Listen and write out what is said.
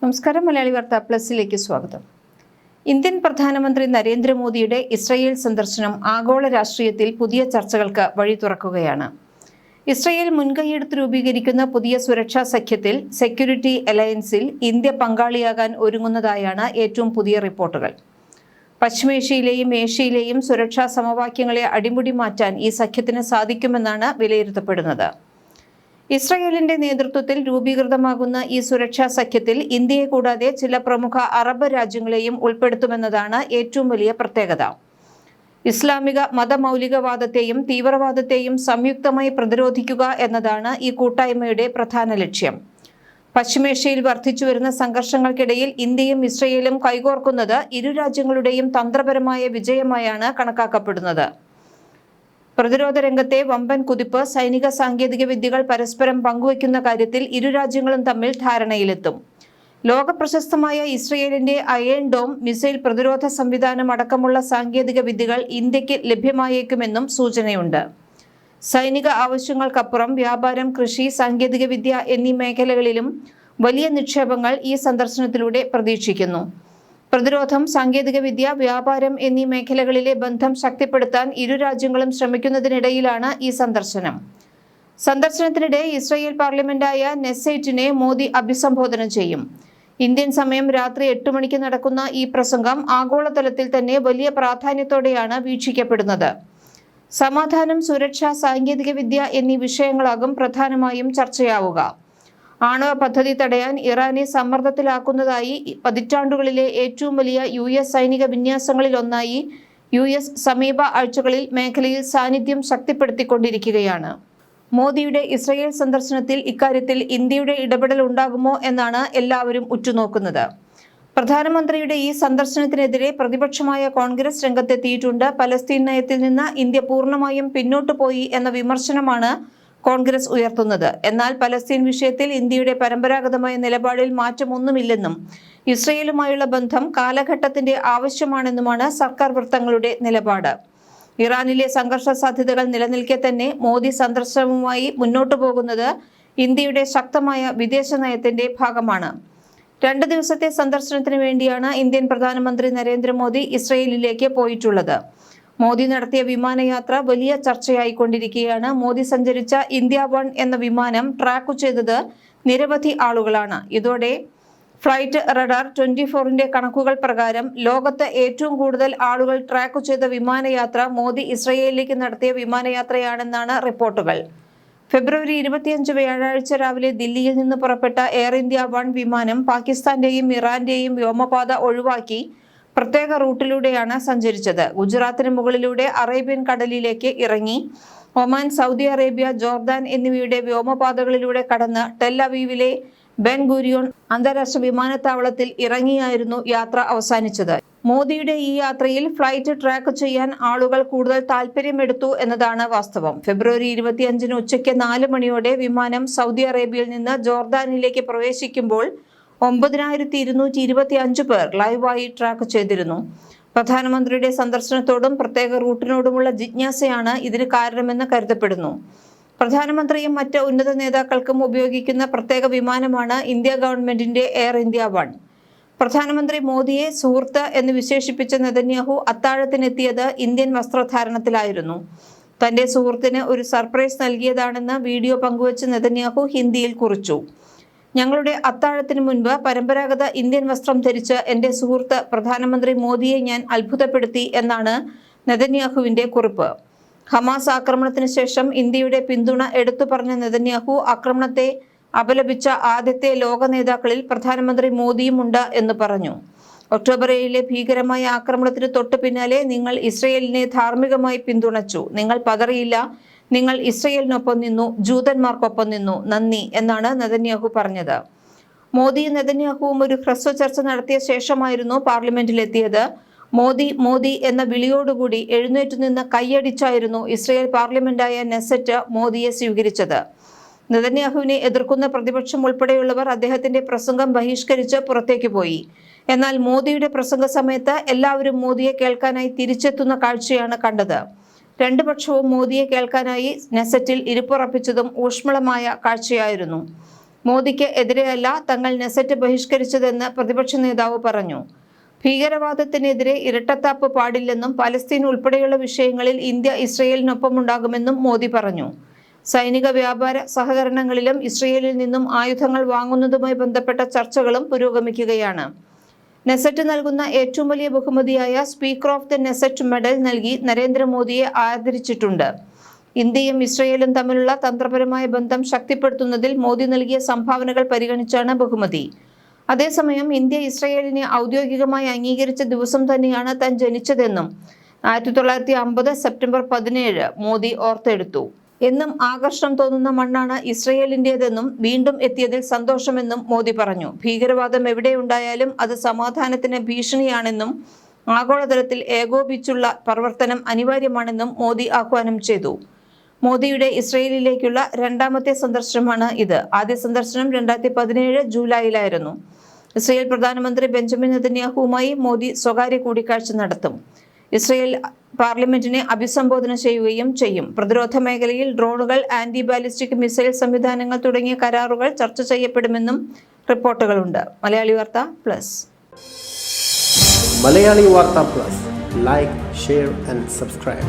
നമസ്കാരം. മലയാളി വാർത്ത പ്ലസിലേക്ക് സ്വാഗതം. ഇന്ത്യൻ പ്രധാനമന്ത്രി നരേന്ദ്രമോദിയുടെ ഇസ്രയേൽ സന്ദർശനം ആഗോള രാഷ്ട്രീയത്തിൽ പുതിയ ചർച്ചകൾക്ക് വഴി തുറക്കുകയാണ്. ഇസ്രയേൽ മുൻകൈയെടുത്ത് രൂപീകരിക്കുന്ന പുതിയ സുരക്ഷാ സഖ്യത്തിൽ സെക്യൂരിറ്റി അലയൻസിൽ ഇന്ത്യ പങ്കാളിയാകാൻ ഒരുങ്ങുന്നതായാണ് ഏറ്റവും പുതിയ റിപ്പോർട്ടുകൾ. പശ്ചിമേഷ്യയിലെയും ഏഷ്യയിലെയും സുരക്ഷാ സമവാക്യങ്ങളെ അടിമുടി മാറ്റാൻ ഈ സഖ്യത്തിന് സാധിക്കുമെന്നാണ് വിലയിരുത്തപ്പെടുന്നത്. ഇസ്രയേലിന്റെ നേതൃത്വത്തിൽ രൂപീകൃതമാകുന്ന ഈ സുരക്ഷാ സഖ്യത്തിൽ ഇന്ത്യയെ കൂടാതെ ചില പ്രമുഖ അറബ് രാജ്യങ്ങളെയും ഉൾപ്പെടുത്തുമെന്നതാണ് ഏറ്റവും വലിയ പ്രത്യേകത. ഇസ്ലാമിക മതമൗലികവാദത്തെയും തീവ്രവാദത്തെയും സംയുക്തമായി പ്രതിരോധിക്കുക എന്നതാണ് ഈ കൂട്ടായ്മയുടെ പ്രധാന ലക്ഷ്യം. പശ്ചിമേഷ്യയിൽ വർദ്ധിച്ചുവരുന്ന സംഘർഷങ്ങൾക്കിടയിൽ ഇന്ത്യയും ഇസ്രയേലും കൈകോർക്കുന്നത് ഇരു രാജ്യങ്ങളുടെയും തന്ത്രപരമായ വിജയമായാണ് കണക്കാക്കപ്പെടുന്നത്. പ്രതിരോധ രംഗത്തെ വമ്പൻ കുതിപ്പ്, സൈനിക സാങ്കേതിക വിദ്യകൾ പരസ്പരം പങ്കുവയ്ക്കുന്ന കാര്യത്തിൽ ഇരു രാജ്യങ്ങളും തമ്മിൽ ധാരണയിലെത്തും. ലോക പ്രശസ്തമായ ഇസ്രയേലിന്റെ അയേൺ ഡോം മിസൈൽ പ്രതിരോധ സംവിധാനം അടക്കമുള്ള സാങ്കേതിക വിദ്യകൾ ഇന്ത്യക്ക് ലഭ്യമായേക്കുമെന്നും സൂചനയുണ്ട്. സൈനിക ആവശ്യങ്ങൾക്കപ്പുറം വ്യാപാരം, കൃഷി, സാങ്കേതിക വിദ്യ എന്നീ മേഖലകളിലും വലിയ നിക്ഷേപങ്ങൾ ഈ സന്ദർശനത്തിലൂടെ പ്രതീക്ഷിക്കുന്നു. പ്രതിരോധം, സാങ്കേതികവിദ്യ, വ്യാപാരം എന്നീ മേഖലകളിലെ ബന്ധം ശക്തിപ്പെടുത്താൻ ഇരു രാജ്യങ്ങളും ശ്രമിക്കുന്നതിനിടയിലാണ് ഈ സന്ദർശനം. സന്ദർശനത്തിനിടെ ഇസ്രയേൽ പാർലമെന്റായ നെസേറ്റിനെ മോദി അഭിസംബോധന ചെയ്യും. ഇന്ത്യൻ സമയം രാത്രി 8 മണിക്ക് നടക്കുന്ന ഈ പ്രസംഗം ആഗോളതലത്തിൽ തന്നെ വലിയ പ്രാധാന്യത്തോടെയാണ് വീക്ഷിക്കപ്പെടുന്നത്. സമാധാനം, സുരക്ഷ, സാങ്കേതികവിദ്യ എന്നീ വിഷയങ്ങളാകും പ്രധാനമായും ചർച്ചയാവുക. ആണവ പദ്ധതി തടയാൻ ഇറാനെ സമ്മർദ്ദത്തിലാക്കുന്നതായി പതിറ്റാണ്ടുകളിലെ ഏറ്റവും വലിയ US സൈനിക വിന്യാസങ്ങളിലൊന്നായി US സമീപ ആഴ്ചകളിൽ മേഖലയിൽ സാന്നിധ്യം ശക്തിപ്പെടുത്തിക്കൊണ്ടിരിക്കുകയാണ്. മോദിയുടെ ഇസ്രയേൽ സന്ദർശനത്തിൽ ഇക്കാര്യത്തിൽ ഇന്ത്യയുടെ ഇടപെടൽ ഉണ്ടാകുമോ എന്നാണ് എല്ലാവരും ഉറ്റുനോക്കുന്നത്. പ്രധാനമന്ത്രിയുടെ ഈ സന്ദർശനത്തിനെതിരെ പ്രതിപക്ഷമായ കോൺഗ്രസ് രംഗത്തെത്തിയിട്ടുണ്ട്. പലസ്തീൻ നയത്തിൽ നിന്ന് ഇന്ത്യ പൂർണ്ണമായും പിന്നോട്ടു പോയി എന്ന വിമർശനമാണ് കോൺഗ്രസ് ഉയർത്തുന്നത്. എന്നാൽ പലസ്തീൻ വിഷയത്തിൽ ഇന്ത്യയുടെ പരമ്പരാഗതമായ നിലപാടിൽ മാറ്റമൊന്നുമില്ലെന്നും ഇസ്രയേലുമായുള്ള ബന്ധം കാലഘട്ടത്തിന്റെ ആവശ്യമാണെന്നുമാണ് സർക്കാർ വൃത്തങ്ങളുടെ നിലപാട്. ഇറാനിലെ സംഘർഷ സാധ്യതകൾ നിലനിൽക്കെ തന്നെ മോദി സന്ദർശനവുമായി മുന്നോട്ടു പോകുന്നത് ഇന്ത്യയുടെ ശക്തമായ വിദേശ നയത്തിന്റെ ഭാഗമാണ്. 2 ദിവസത്തെ സന്ദർശനത്തിന് വേണ്ടിയാണ് ഇന്ത്യൻ പ്രധാനമന്ത്രി നരേന്ദ്രമോദി ഇസ്രയേലിലേക്ക് പോയിട്ടുള്ളത്. മോദി നടത്തിയ വിമാനയാത്ര വലിയ ചർച്ചയായിക്കൊണ്ടിരിക്കുകയാണ്. മോദി സഞ്ചരിച്ച ഇന്ത്യ-1 എന്ന വിമാനം ട്രാക്ക് ചെയ്തത് നിരവധി ആളുകളാണ്. ഇതോടെ ഫ്ലൈറ്റ് റഡാർ 24ന്റെ കണക്കുകൾ പ്രകാരം ലോകത്ത് ഏറ്റവും കൂടുതൽ ആളുകൾ ട്രാക്ക് ചെയ്ത വിമാനയാത്ര മോദി ഇസ്രയേലിലേക്ക് നടത്തിയ വിമാനയാത്രയാണെന്നാണ് റിപ്പോർട്ടുകൾ. ഫെബ്രുവരി 25 വ്യാഴാഴ്ച രാവിലെ ദില്ലിയിൽ നിന്ന് പുറപ്പെട്ട എയർ ഇന്ത്യ-1 വിമാനം പാകിസ്ഥാന്റെയും ഇറാന്റെയും വ്യോമപാത ഒഴിവാക്കി പ്രത്യേക റൂട്ടിലൂടെയാണ് സഞ്ചരിച്ചത്. ഗുജറാത്തിന് മുകളിലൂടെ അറേബ്യൻ കടലിലേക്ക് ഇറങ്ങി ഒമാൻ, സൗദി അറേബ്യ, ജോർദാൻ എന്നിവയുടെ വ്യോമപാതകളിലൂടെ കടന്ന് ടെൽ അവീവിലെ ബെൻ ഗൂരിയോൺ അന്താരാഷ്ട്ര വിമാനത്താവളത്തിൽ ഇറങ്ങിയായിരുന്നു യാത്ര അവസാനിച്ചത്. മോദിയുടെ ഈ യാത്രയിൽ ഫ്ലൈറ്റ് ട്രാക്ക് ചെയ്യാൻ ആളുകൾ കൂടുതൽ താൽപര്യമെടുത്തു എന്നതാണ് വാസ്തവം. ഫെബ്രുവരി 25 ഉച്ചയ്ക്ക് 4 മണിയോടെ വിമാനം സൗദി അറേബ്യയിൽ നിന്ന് ജോർദാനിലേക്ക് പ്രവേശിക്കുമ്പോൾ 9225 പേർ ലൈവായി ട്രാക്ക് ചെയ്തിരുന്നു. പ്രധാനമന്ത്രിയുടെ സന്ദർശനത്തോടും പ്രത്യേക റൂട്ടിനോടുമുള്ള ജിജ്ഞാസയാണ് ഇതിന് കാരണമെന്ന് കരുതപ്പെടുന്നു. പ്രധാനമന്ത്രിയും മറ്റ് ഉന്നത നേതാക്കൾക്കും ഉപയോഗിക്കുന്ന പ്രത്യേക വിമാനമാണ് ഇന്ത്യ ഗവൺമെന്റിന്റെ എയർ ഇന്ത്യ-1. പ്രധാനമന്ത്രി മോദിയെ സുഹൃത്ത് എന്ന് വിശേഷിപ്പിച്ച നെതന്യാഹു അത്താഴത്തിനെത്തിയത് ഇന്ത്യൻ വസ്ത്രധാരണത്തിലായിരുന്നു. തന്റെ സുഹൃത്തിന് ഒരു സർപ്രൈസ് നൽകിയതാണെന്ന് വീഡിയോ പങ്കുവച്ച് നെതന്യാഹു ഹിന്ദിയിൽ കുറിച്ചു. ഞങ്ങളുടെ അത്താഴത്തിന് മുൻപ് പരമ്പരാഗത ഇന്ത്യൻ വസ്ത്രം ധരിച്ച് എന്റെ സുഹൃത്ത് പ്രധാനമന്ത്രി മോദിയെ ഞാൻ അത്ഭുതപ്പെടുത്തി എന്നാണ് നെതന്യാഹുവിന്റെ കുറിപ്പ്. ഹമാസ് ആക്രമണത്തിന് ശേഷം ഇന്ത്യയുടെ പിന്തുണ എടുത്തു പറഞ്ഞ നെതന്യാഹു ആക്രമണത്തെ അപലപിച്ച ആദ്യത്തെ ലോക നേതാക്കളിൽ പ്രധാനമന്ത്രി മോദിയുമുണ്ട് എന്ന് പറഞ്ഞു. ഒക്ടോബർ 7 ഭീകരമായ ആക്രമണത്തിന് തൊട്ടു പിന്നാലെ നിങ്ങൾ ഇസ്രയേലിനെ ധാർമ്മികമായി പിന്തുണച്ചു. നിങ്ങൾ പതറിയില്ല. നിങ്ങൾ ഇസ്രയേലിനൊപ്പം നിന്നു, ജൂതന്മാർക്കൊപ്പം നിന്നു. നന്ദി എന്നാണ് നെതന്യാഹു പറഞ്ഞത്. മോദിയും നെതന്യാഹുവും ഒരു ഹ്രസ്വ ചർച്ച നടത്തിയ ശേഷമായിരുന്നു പാർലമെന്റിലെത്തിയത്. മോദി മോദി എന്ന വിളിയോടുകൂടി എഴുന്നേറ്റു നിന്ന് കൈയടിച്ചായിരുന്നു ഇസ്രയേൽ പാർലമെന്റായ നെസറ്റ് മോദിയെ സ്വീകരിച്ചത്. നെതന്യാഹുവിനെ എതിർക്കുന്ന പ്രതിപക്ഷം ഉൾപ്പെടെയുള്ളവർ അദ്ദേഹത്തിന്റെ പ്രസംഗം ബഹിഷ്കരിച്ച് പുറത്തേക്ക് പോയി. എന്നാൽ മോദിയുടെ പ്രസംഗ സമയത്ത് എല്ലാവരും മോദിയെ കേൾക്കാനായി തിരിച്ചെത്തുന്ന കാഴ്ചയാണ് കണ്ടത്. രണ്ടു പക്ഷവും മോദിയെ കേൾക്കാനായി നെസറ്റിൽ ഇരിപ്പുറപ്പിച്ചതും ഊഷ്മളമായ കാഴ്ചയായിരുന്നു. മോദിക്ക് എതിരെയല്ല തങ്ങൾ നെസറ്റ് ബഹിഷ്കരിച്ചതെന്ന് പ്രതിപക്ഷ നേതാവ് പറഞ്ഞു. ഭീകരവാദത്തിനെതിരെ ഇരട്ടത്താപ്പ് പാടില്ലെന്നും പലസ്തീൻ ഉൾപ്പെടെയുള്ള വിഷയങ്ങളിൽ ഇന്ത്യ ഇസ്രയേലിനൊപ്പമുണ്ടാകുമെന്നും മോദി പറഞ്ഞു. സൈനിക വ്യാപാര സഹകരണങ്ങളിലും ഇസ്രയേലിൽ നിന്നും ആയുധങ്ങൾ വാങ്ങുന്നതുമായി ബന്ധപ്പെട്ട ചർച്ചകളും പുരോഗമിക്കുകയാണ്. നെസറ്റ് നൽകുന്ന ഏറ്റവും വലിയ ബഹുമതിയായ speaker of the Knesset medal നൽകി നരേന്ദ്രമോദിയെ ആദരിച്ചിട്ടുണ്ട്. ഇന്ത്യയും ഇസ്രയേലും തമ്മിലുള്ള തന്ത്രപരമായ ബന്ധം ശക്തിപ്പെടുത്തുന്നതിൽ മോദി നൽകിയ സംഭാവനകൾ പരിഗണിച്ചാണ് ബഹുമതി. അതേസമയം ഇന്ത്യ ഇസ്രയേലിനെ ഔദ്യോഗികമായി അംഗീകരിച്ച ദിവസം തന്നെയാണ് താൻ ജനിച്ചതെന്നും 1950 സെപ്റ്റംബർ 17 മോദി ഓർത്തെടുത്തു. എന്നും ആകർഷണം തോന്നുന്ന മണ്ണാണ് ഇസ്രയേലിൻ്റേതെന്നും വീണ്ടും എത്തിയതിൽ സന്തോഷമെന്നും മോദി പറഞ്ഞു. ഭീകരവാദം എവിടെയുണ്ടായാലും അത് സമാധാനത്തിന് ഭീഷണിയാണെന്നും ആഗോളതലത്തിൽ ഏകോപിച്ചുള്ള പ്രവർത്തനം അനിവാര്യമാണെന്നും മോദി ആഹ്വാനം ചെയ്തു. മോദിയുടെ ഇസ്രയേലിലേക്കുള്ള രണ്ടാമത്തെ സന്ദർശനമാണ് ഇത്. ആദ്യ സന്ദർശനം 2017 ജൂലൈയിലായിരുന്നു. ഇസ്രയേൽ പ്രധാനമന്ത്രി ബെഞ്ചമിൻ നെതന്യാഹുവുമായി മോദി സ്വകാര്യ കൂടിക്കാഴ്ച നടത്തും. ഇസ്രയേൽ പാർലമെന്റിനെ അഭിസംബോധന ചെയ്യുകയും ചെയ്യും. പ്രതിരോധ മേഖലയിൽ ഡ്രോണുകൾ, ആന്റി ബാലിസ്റ്റിക് മിസൈൽ സംവിധാനങ്ങൾ തുടങ്ങിയ കരാറുകൾ ചർച്ച ചെയ്യപ്പെടുമെന്നും റിപ്പോർട്ടുകളുണ്ട്. മലയാളി വാർത്ത പ്ലസ്. മലയാളി വാർത്ത plus. Like, share and subscribe.